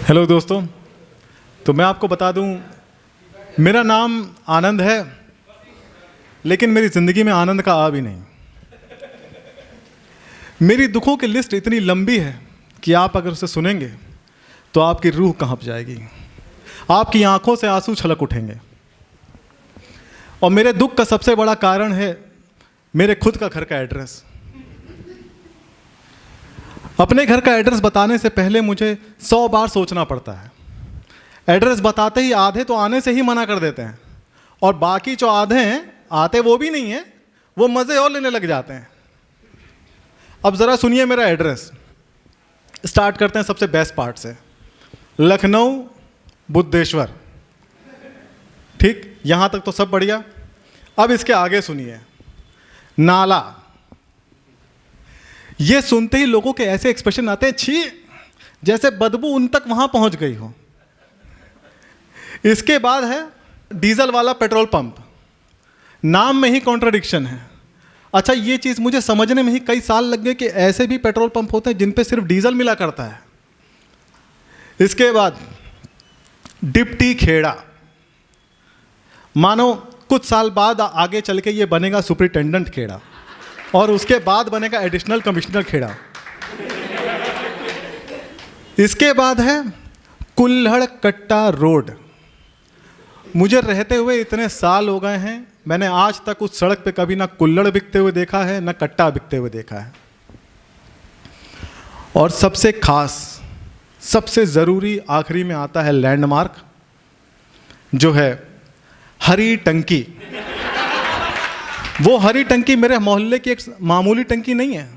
Hello दोस्तों, तो मैं आपको बता दूं, मेरा नाम आनंद है, लेकिन मेरी ज़िंदगी में आनंद का आ भी नहीं। मेरी दुखों की लिस्ट इतनी लंबी है कि आप अगर उसे सुनेंगे तो आपकी रूह कांप जाएगी, आपकी आंखों से आंसू छलक उठेंगे। और मेरे दुख का सबसे बड़ा कारण है मेरे खुद का घर का एड्रेस। अपने घर का एड्रेस बताने से पहले मुझे 100 बार सोचना पड़ता है। एड्रेस बताते ही आधे तो आने से ही मना कर देते हैं, और बाकी जो आधे हैं आते वो भी नहीं हैं, वो मज़े और लेने लग जाते हैं। अब ज़रा सुनिए मेरा एड्रेस। स्टार्ट करते हैं सबसे बेस्ट पार्ट से। लखनऊ बुद्धेश्वर, ठीक, यहाँ तक तो सब बढ़िया। अब इसके आगे सुनिए, नाला। ये सुनते ही लोगों के ऐसे एक्सप्रेशन आते हैं, छी, जैसे बदबू उन तक वहां पहुंच गई हो। इसके बाद है डीजल वाला पेट्रोल पंप। नाम में ही कॉन्ट्राडिक्शन है। अच्छा, ये चीज़ मुझे समझने में ही कई साल लग गए कि ऐसे भी पेट्रोल पंप होते हैं जिन पे सिर्फ डीजल मिला करता है। इसके बाद डिप्टी खेड़ा। मानो कुछ साल बाद आगे चल के ये बनेगा सुपरिटेंडेंट खेड़ा, और उसके बाद बनेगा एडिशनल कमिश्नर खेड़ा। इसके बाद है कुल्हड़ कट्टा रोड। मुझे रहते हुए इतने साल हो गए हैं, मैंने आज तक उस सड़क पे कभी ना कुल्हड़ बिकते हुए देखा है ना कट्टा बिकते हुए देखा है। और सबसे खास, सबसे ज़रूरी आखिरी में आता है लैंडमार्क, जो है हरी टंकी। वो हरी टंकी मेरे मोहल्ले की एक मामूली टंकी नहीं है,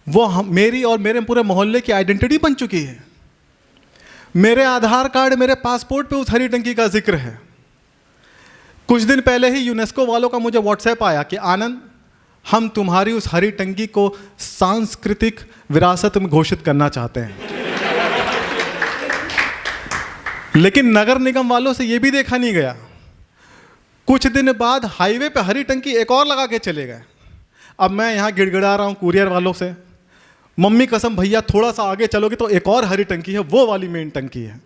वो मेरी और मेरे पूरे मोहल्ले की आइडेंटिटी बन चुकी है। मेरे आधार कार्ड, मेरे पासपोर्ट पे उस हरी टंकी का जिक्र है। कुछ दिन पहले ही यूनेस्को वालों का मुझे व्हाट्सएप आया कि आनंद, हम तुम्हारी उस हरी टंकी को सांस्कृतिक विरासत में घोषित करना चाहते हैं। लेकिन नगर निगम वालों से यह भी देखा नहीं गया। कुछ दिन बाद हाईवे पे हरी टंकी एक और लगा के चले गए। अब मैं यहाँ गिड़गिड़ा रहा हूँ कुरियर वालों से, मम्मी कसम भैया थोड़ा सा आगे चलोगे तो एक और हरी टंकी है, वो वाली मेन टंकी है।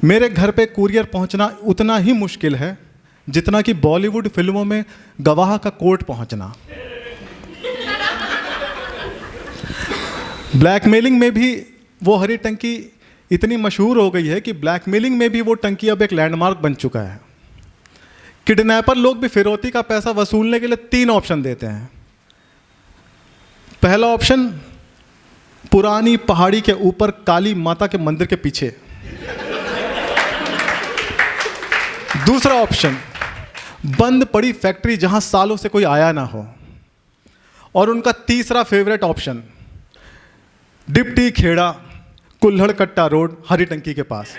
मेरे घर पे कुरियर पहुँचना उतना ही मुश्किल है जितना कि बॉलीवुड फिल्मों में गवाह का कोर्ट पहुँचना। ब्लैकमेलिंग में भी वो हरी टंकी इतनी मशहूर हो गई है कि ब्लैकमेलिंग में भी वो टंकी अब एक लैंडमार्क बन चुका है। किडनैपर लोग भी फिरौती का पैसा वसूलने के लिए 3 ऑप्शन देते हैं। पहला ऑप्शन, पुरानी पहाड़ी के ऊपर काली माता के मंदिर के पीछे। दूसरा ऑप्शन, बंद पड़ी फैक्ट्री जहां सालों से कोई आया ना हो। और उनका तीसरा फेवरेट ऑप्शन, डिप्टी खेड़ा, कुल्हड़ कट्टा रोड, हरी टंकी के पास।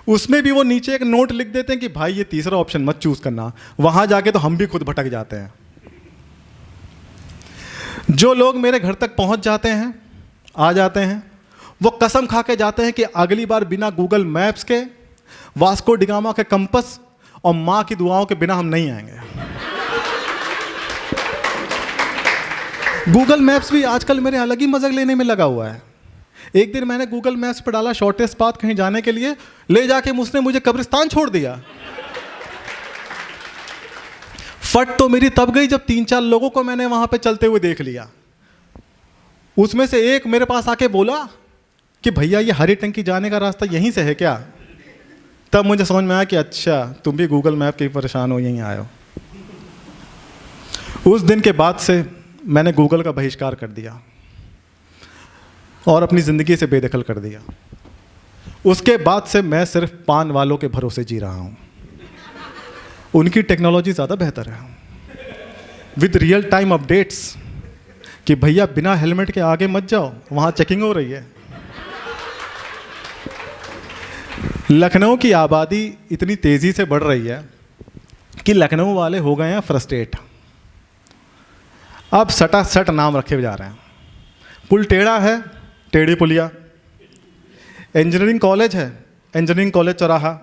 उसमें भी वो नीचे एक नोट लिख देते हैं कि भाई ये तीसरा ऑप्शन मत चूज करना, वहां जाके तो हम भी खुद भटक जाते हैं। जो लोग मेरे घर तक पहुंच जाते हैं, आ जाते हैं, वो कसम खा के जाते हैं कि अगली बार बिना गूगल मैप्स के, वास्को डिगामा के कंपस और मां की दुआओं के बिना हम नहीं आएंगे। गूगल मैप्स भी आजकल मेरे अलग ही मजाक लेने में लगा हुआ है। एक दिन मैंने गूगल मैप्स पर डाला शॉर्टेस्ट पाथ कहीं जाने के लिए, ले जाके उसने मुझे कब्रिस्तान छोड़ दिया। फट तो मेरी तब गई जब 3-4 लोगों को मैंने वहां पे चलते हुए देख लिया। उसमें से एक मेरे पास आके बोला कि भैया ये हरी टंकी जाने का रास्ता यहीं से है क्या? तब मुझे समझ में आया कि अच्छा, तुम भी गूगल मैप के परेशान हो, यहीं आए हो। उस दिन के बाद से मैंने गूगल का बहिष्कार कर दिया और अपनी ज़िंदगी से बेदखल कर दिया। उसके बाद से मैं सिर्फ पान वालों के भरोसे जी रहा हूँ। उनकी टेक्नोलॉजी ज़्यादा बेहतर है, विद रियल टाइम अपडेट्स, कि भैया बिना हेलमेट के आगे मत जाओ, वहाँ चेकिंग हो रही है। लखनऊ की आबादी इतनी तेज़ी से बढ़ रही है कि लखनऊ वाले हो गए हैं फ्रस्ट्रेट। अब सटासट नाम रखे जा रहे हैं। पुल टेढ़ा है, टेढ़ी पुलिया। इंजीनियरिंग कॉलेज है, इंजीनियरिंग कॉलेज चौराहा।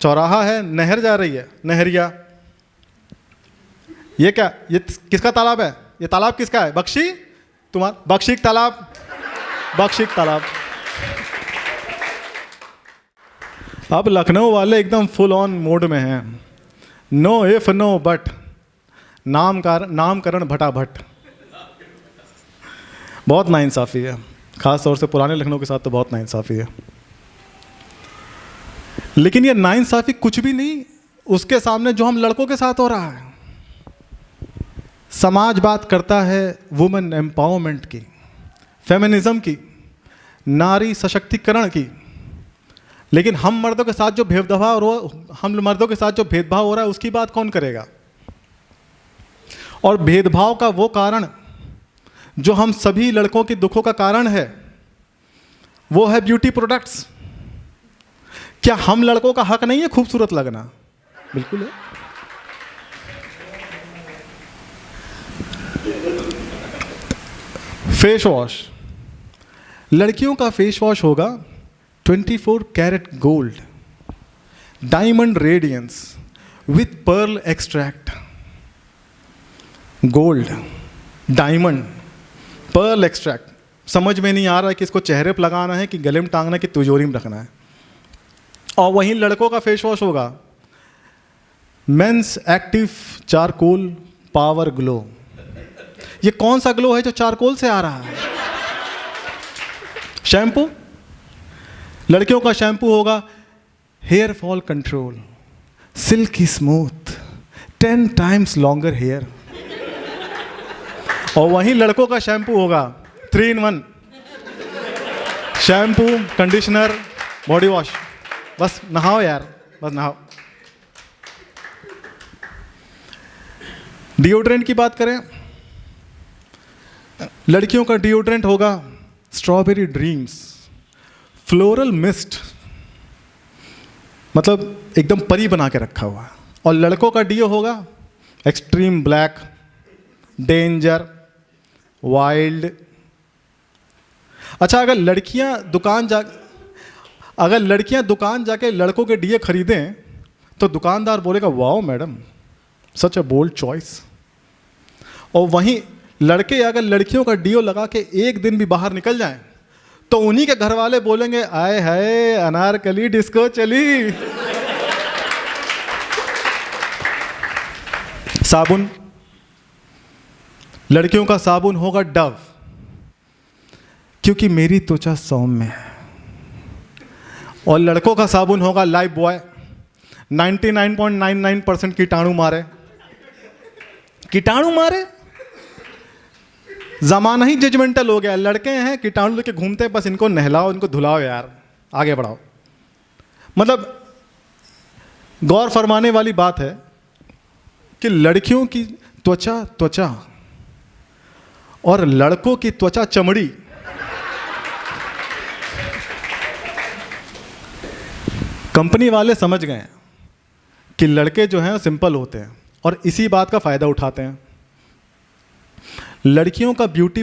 चौराहा है, नहर जा रही है, नहरिया। ये क्या, ये किसका तालाब है? ये तालाब किसका है? बख्शी? तुम्हारा बख्शी तालाब। बख्शी तालाब। अब लखनऊ वाले एकदम फुल ऑन मोड में हैं। नो इफ नो बट, नामकरण भटाभट। बहुत नाइंसाफ़ी है, ख़ास तौर से पुराने लखनऊ के साथ तो बहुत नाइंसाफ़ी है। लेकिन ये नाइंसाफ़ी कुछ भी नहीं उसके सामने जो हम लड़कों के साथ हो रहा है। समाज बात करता है वुमेन एम्पावरमेंट की, फेमिनिज्म की, नारी सशक्तिकरण की, लेकिन हम मर्दों के साथ जो भेदभाव हो रहा है उसकी बात कौन करेगा? और भेदभाव का वो कारण जो हम सभी लड़कों के दुखों का कारण है वो है ब्यूटी प्रोडक्ट्स। क्या हम लड़कों का हक नहीं है खूबसूरत लगना? बिल्कुल है। फेस वॉश, लड़कियों का फेस वॉश होगा 24 carat gold, diamond radiance with pearl extract. Gold, diamond, pearl extract, समझ में नहीं आ रहा है कि इसको चेहरे पर लगाना है कि गले में टांगना है कि तिजोरी में रखना है। और वहीं लड़कों का फेस वॉश होगा men's active charcoal power glow. ये कौन सा ग्लो है जो चारकोल से आ रहा है? शैम्पू, लड़कियों का शैम्पू होगा hair fall control, silky smooth, 10 times longer hair. और वहीं लड़कों का शैम्पू होगा 3 in 1, shampoo, conditioner, body wash. बस नहाओ यार, बस नहाओ। डिओड्रेंट की बात करें, लड़कियों का डिओड्रेंट होगा स्ट्रॉबेरी ड्रीम्स, फ्लोरल मिस्ट, मतलब एकदम परी बना के रखा हुआ। और लड़कों का डिओ होगा एक्सट्रीम ब्लैक, डेंजर, वाइल्ड। अच्छा, अगर लड़कियां दुकान जाके लड़कों के डीए खरीदें तो दुकानदार बोलेगा wow madam, such a bold choice. और वहीं लड़के अगर लड़कियों का डीओ लगा के एक दिन भी बाहर निकल जाएं तो उन्हीं के घर वाले बोलेंगे आए हाय अनारकली डिस्को चली। साबुन, लड़कियों का साबुन होगा डव, क्योंकि मेरी त्वचा सौम्य है। और लड़कों का साबुन होगा लाइफ बॉय, 99.99% कीटाणु मारे। कीटाणु मारे, जमाना ही जजमेंटल हो गया। लड़के हैं कीटाणु लेके घूमते हैं, बस इनको नहलाओ, इनको धुलाओ यार, आगे बढ़ाओ। मतलब गौर फरमाने वाली बात है कि लड़कियों की त्वचा और लड़कों की त्वचा चमड़ी। कंपनी वाले समझ गए कि लड़के जो हैं सिंपल होते हैं और इसी बात का फ़ायदा उठाते हैं। लड़कियों का ब्यूटी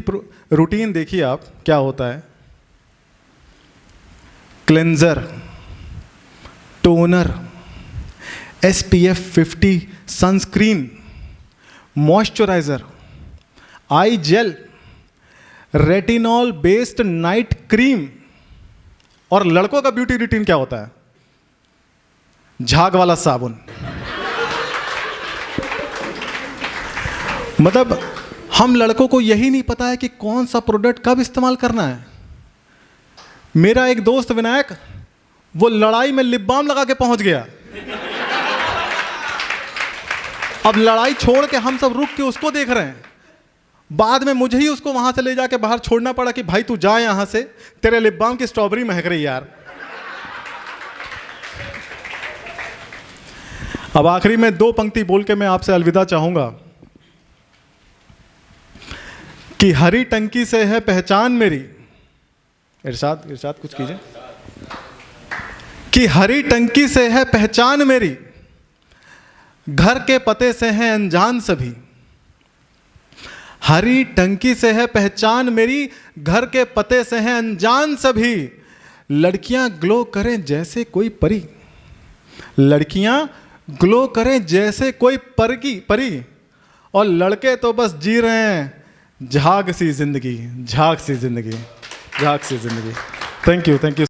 रूटीन देखिए आप क्या होता है। Cleanser, toner, SPF 50 sunscreen, moisturiser, eye gel, retinol based night cream. और लड़कों का ब्यूटी रूटीन क्या होता है? झाग वाला साबुन। मतलब हम लड़कों को यही नहीं पता है कि कौन सा प्रोडक्ट कब इस्तेमाल करना है। मेरा एक दोस्त विनायक, वो लड़ाई में लिप बाम लगा के पहुंच गया। अब लड़ाई छोड़ के हम सब रुक के उसको देख रहे हैं। बाद में मुझे ही उसको वहां से ले जाके बाहर छोड़ना पड़ा कि भाई तू जा यहां से, तेरे लिप बाम की स्ट्रॉबेरी महक रही यार। अब आखिरी में 2 पंक्ति बोल के मैं आपसे अलविदा चाहूंगा कि हरी टंकी से है पहचान मेरी। इरशाद कुछ कीजिए। कि हरी टंकी से है पहचान मेरी, घर के पते से हैं अनजान सभी। हरी टंकी से है पहचान मेरी, घर के पते से हैं अनजान सभी। लड़कियां ग्लो करें जैसे कोई परी, लड़कियां ग्लो करें जैसे कोई परी। और लड़के तो बस जी रहे हैं झाग सी जिंदगी। झाग सी जिंदगी। Thank you